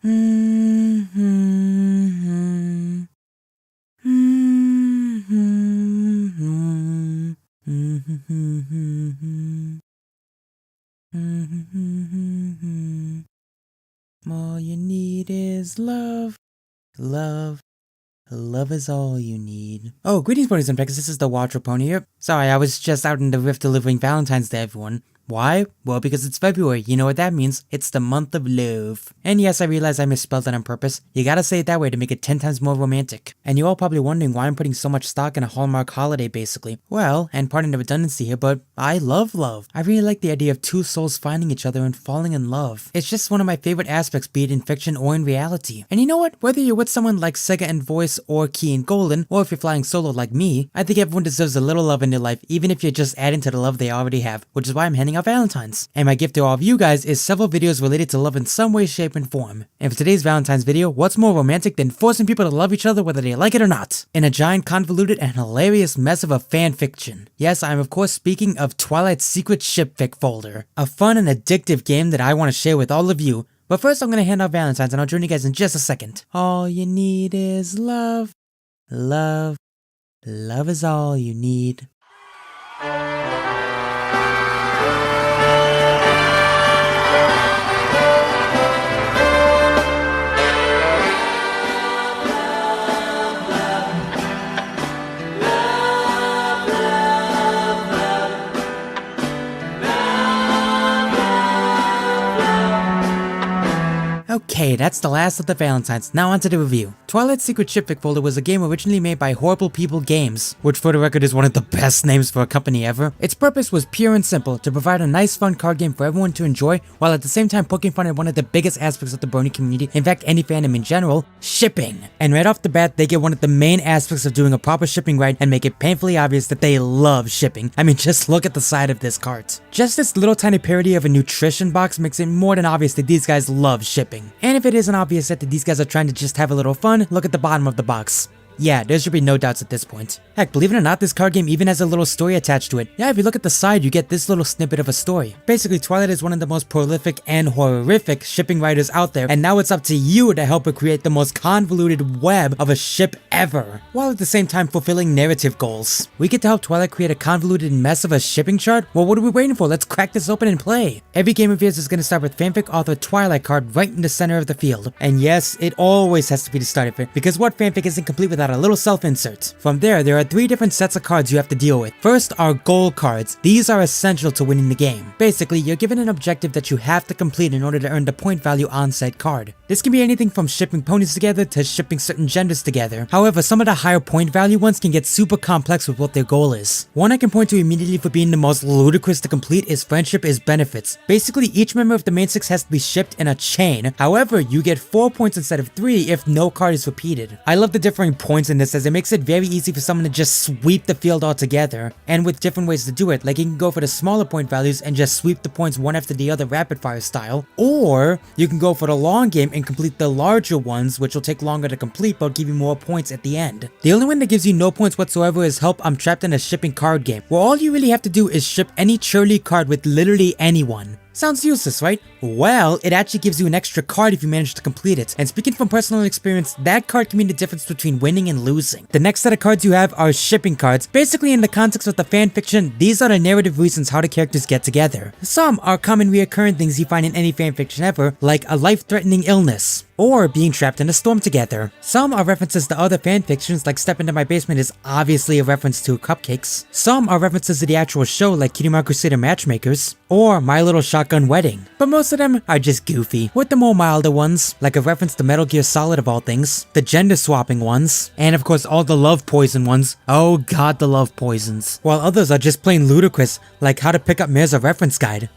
All you need is love, love. Love is all you need. Oh, greetings, ponies and peckers. This is the Watchful pony here. Sorry, I was just out in the Rift delivering Valentine's to everyone. Why? Well, because it's February. You know what that means. It's the month of love. And yes, I realize I misspelled it on purpose. You gotta say it that way to make it 10 times more romantic. And you're all probably wondering why I'm putting so much stock in a Hallmark holiday, basically. Well, and pardon the redundancy here, but I love love. I really like the idea of two souls finding each other and falling in love. It's just one of my favorite aspects, be it in fiction or in reality. And you know what? Whether you're with someone like Sega and Voice or Key and Golden, or if you're flying solo like me, I think everyone deserves a little love in their life, even if you're just adding to the love they already have, which is why I'm handing out Valentine's. And my gift to all of you guys is several videos related to love in some way, shape, and form. And for today's Valentine's video, what's more romantic than forcing people to love each other whether they like it or not? In a giant, convoluted, and hilarious mess of a fanfiction. Yes, I'm of course speaking of Twilight's secret Shipfic folder. A fun and addictive game that I want to share with all of you. But first I'm going to hand out Valentine's and I'll join you guys in just a second. All you need is love. Love. Love is all you need. Okay, that's the last of the Valentines. Now onto the review. Twilight's Secret Shipfic folder was a game originally made by Horrible People Games, which for the record is one of the best names for a company ever. Its purpose was pure and simple, to provide a nice fun card game for everyone to enjoy, while at the same time poking fun at one of the biggest aspects of the brony community, in fact any fandom in general, shipping. And right off the bat, they get one of the main aspects of doing a proper shipping right and make it painfully obvious that they love shipping. I mean, just look at the side of this cart. Just this little tiny parody of a nutrition box makes it more than obvious that these guys love shipping. And if it isn't obvious yet that these guys are trying to just have a little fun, look at the bottom of the box. Yeah, there should be no doubts at this point. Heck, believe it or not, this card game even has a little story attached to it. Yeah, if you look at the side, you get this little snippet of a story. Basically, Twilight is one of the most prolific and horrific shipping writers out there, and now it's up to you to help her create the most convoluted web of a ship ever, while at the same time fulfilling narrative goals. We get to help Twilight create a convoluted mess of a shipping chart? Well, what are we waiting for? Let's crack this open and play. Every game of yours is going to start with fanfic author Twilight card right in the center of the field. And yes, it always has to be the start of it, because what fanfic isn't complete without a little self-insert. From there are 3 different sets of cards you have to deal with. First are goal cards. These are essential to winning the game. Basically, you're given an objective that you have to complete in order to earn the point value on said card. This can be anything from shipping ponies together to shipping certain genders together. However, some of the higher point value ones can get super complex with what their goal is. One I can point to immediately for being the most ludicrous to complete is Friendship is Benefits. Basically, each member of the main 6 has to be shipped in a chain. However, you get 4 points instead of 3 if no card is repeated. I love the differing points in this as it makes it very easy for someone to just sweep the field altogether, and with different ways to do it. Like you can go for the smaller point values and just sweep the points one after the other rapid fire style, or you can go for the long game and complete the larger ones, which will take longer to complete but give you more points at the end. The only one that gives you no points whatsoever is Help I'm Trapped in a Shipping card game, where all you really have to do is ship any cheerlead card with literally anyone. Sounds useless, right? Well, it actually gives you an extra card if you manage to complete it. And speaking from personal experience, that card can mean the difference between winning and losing. The next set of cards you have are shipping cards. Basically, in the context of the fanfiction, these are the narrative reasons how the characters get together. Some are common reoccurring things you find in any fanfiction ever, like a life-threatening illness, or being trapped in a storm together. Some are references to other fanfictions, like Step Into My Basement is obviously a reference to cupcakes. Some are references to the actual show, like Cutie Mark Crusader Matchmakers, or My Little Shotgun Wedding. But most of them are just goofy, with the more milder ones, like a reference to Metal Gear Solid of all things, the gender swapping ones, and of course all the love poison ones. Oh god, the love poisons. While others are just plain ludicrous, like How to Pick Up Mare's a reference guide,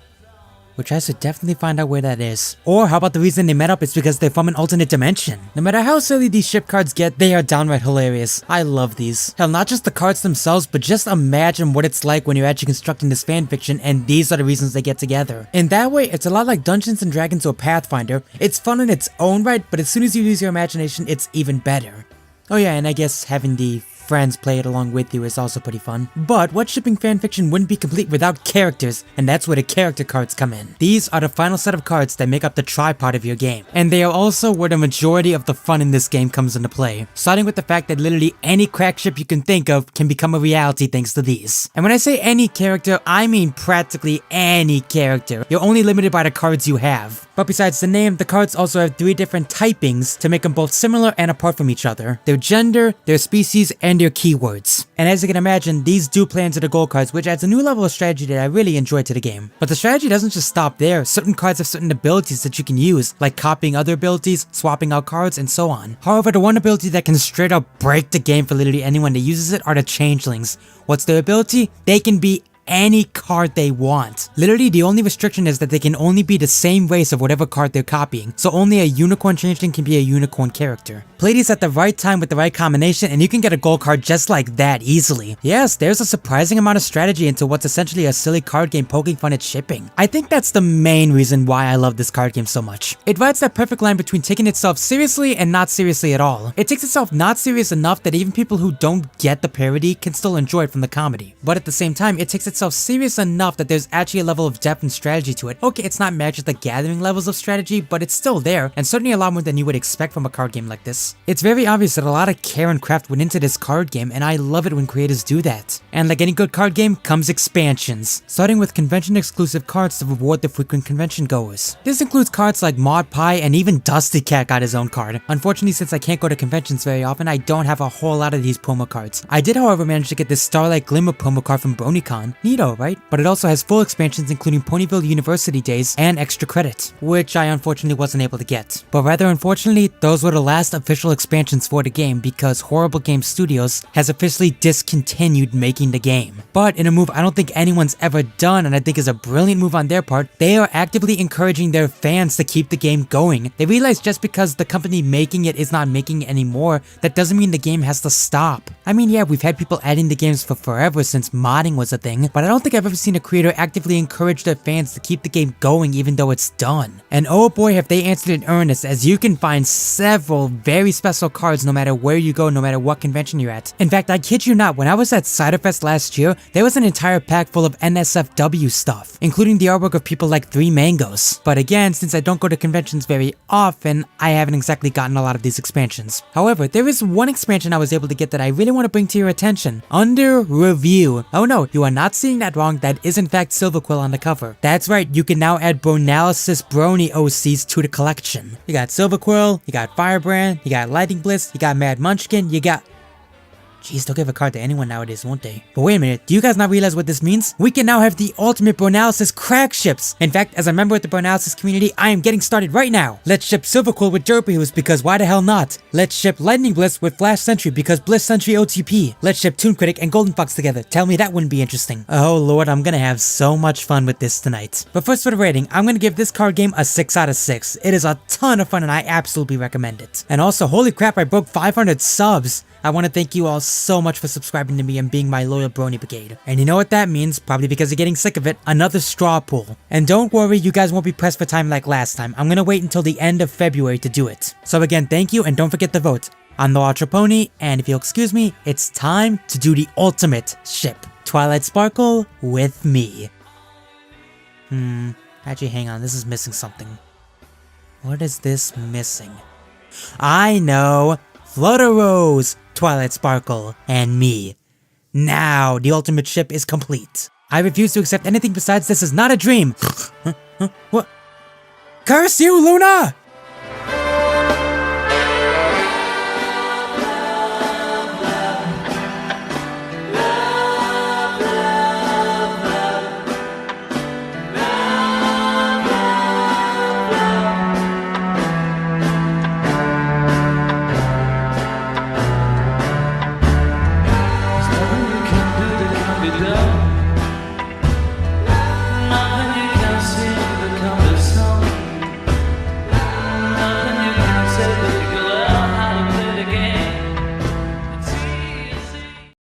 which I should definitely find out where that is. Or how about the reason they met up is because they're from an alternate dimension. No matter how silly these ship cards get, they are downright hilarious. I love these. Hell, not just the cards themselves, but just imagine what it's like when you're actually constructing this fanfiction and these are the reasons they get together. In that way, it's a lot like Dungeons and Dragons or Pathfinder. It's fun in its own right, but as soon as you use your imagination, it's even better. Oh yeah, and I guess having the friends play it along with you is also pretty fun. But what shipping fanfiction wouldn't be complete without characters, and that's where the character cards come in. These are the final set of cards that make up the tripod of your game, and they are also where the majority of the fun in this game comes into play, starting with the fact that literally any crack ship you can think of can become a reality thanks to these. And when I say any character, I mean practically any character. You're only limited by the cards you have. But besides the name, the cards also have 3 different typings to make them both similar and apart from each other: their gender, their species, and their keywords. And as you can imagine, these do play into the gold cards, which adds a new level of strategy that I really enjoy to the game. But the strategy doesn't just stop there. Certain cards have certain abilities that you can use, like copying other abilities, swapping out cards, and so on. However, the one ability that can straight up break the game for literally anyone that uses it are the changelings. What's their ability? They can be any card they want. Literally, the only restriction is that they can only be the same race of whatever card they're copying, so only a unicorn changeling can be a unicorn character. Play these at the right time with the right combination and you can get a gold card just like that easily. Yes, there's a surprising amount of strategy into what's essentially a silly card game poking fun at shipping. I think that's the main reason why I love this card game so much. It rides that perfect line between taking itself seriously and not seriously at all. It takes itself not serious enough that even people who don't get the parody can still enjoy it from the comedy. But at the same time, it takes itself serious enough that there's actually a level of depth and strategy to it. Okay, it's not Magic the Gathering levels of strategy, but it's still there, and certainly a lot more than you would expect from a card game like this. It's very obvious that a lot of care and craft went into this card game, and I love it when creators do that. And like any good card game, comes expansions, starting with convention exclusive cards to reward the frequent convention goers. This includes cards like Mod Pie, and even Dusty Cat got his own card. Unfortunately, since I can't go to conventions very often, I don't have a whole lot of these promo cards. I did, however, manage to get this Starlight Glimmer promo card from BronyCon. Neato, right? But it also has full expansions including Ponyville University Days and extra credit, which I unfortunately wasn't able to get. But rather unfortunately, those were the last official expansions for the game because Horrible Game Studios has officially discontinued making the game. But in a move I don't think anyone's ever done, and I think is a brilliant move on their part, they are actively encouraging their fans to keep the game going. They realize just because the company making it is not making it anymore, that doesn't mean the game has to stop. I mean, yeah, we've had people adding the games for forever since modding was a thing, but I don't think I've ever seen a creator actively encourage their fans to keep the game going even though it's done. And oh boy have they answered in earnest, as you can find several very special cards no matter where you go, no matter what convention you're at. In fact, I kid you not, when I was at Ciderfest last year, there was an entire pack full of NSFW stuff, including the artwork of people like 3 Mangoes. But again, since I don't go to conventions very often, I haven't exactly gotten a lot of these expansions. However, there is one expansion I was able to get that I really want to bring to your attention. Under review. Oh no, you are not seeing that wrong. That is in fact Silverquill on the cover. That's right, you can now add Bronalysis Brony OCs to the collection. You got Silverquill, you got Firebrand, you got Lightning Bliss, you got Mad Munchkin, you got... Jeez, they'll give a card to anyone nowadays, won't they? But wait a minute, do you guys not realize what this means? We can now have the ultimate Bronalysis crack ships! In fact, as a member of the Bronalysis community, I am getting started right now! Let's ship Silverquill with Derpyhoos because why the hell not? Let's ship Lightning Bliss with Flash Sentry because Bliss Sentry OTP. Let's ship Toon Critic and Golden Fox together. Tell me that wouldn't be interesting. Oh lord, I'm gonna have so much fun with this tonight. But first for the rating, I'm gonna give this card game a 6 out of 6. It is a ton of fun and I absolutely recommend it. And also, holy crap, I broke 500 subs! I want to thank you all so much for subscribing to me and being my loyal brony brigade. And you know what that means, probably because you're getting sick of it, another straw poll. And don't worry, you guys won't be pressed for time like last time. I'm gonna wait until the end of February to do it. So again, thank you and don't forget to vote. I'm the Ultra Pony, and if you'll excuse me, it's time to do the ultimate ship. Twilight Sparkle with me. Actually hang on, this is missing something. What is this missing? I know! Flutter Rose, Twilight Sparkle, and me. Now, the ultimate ship is complete. I refuse to accept anything besides this is not a dream. What? Curse you, Luna!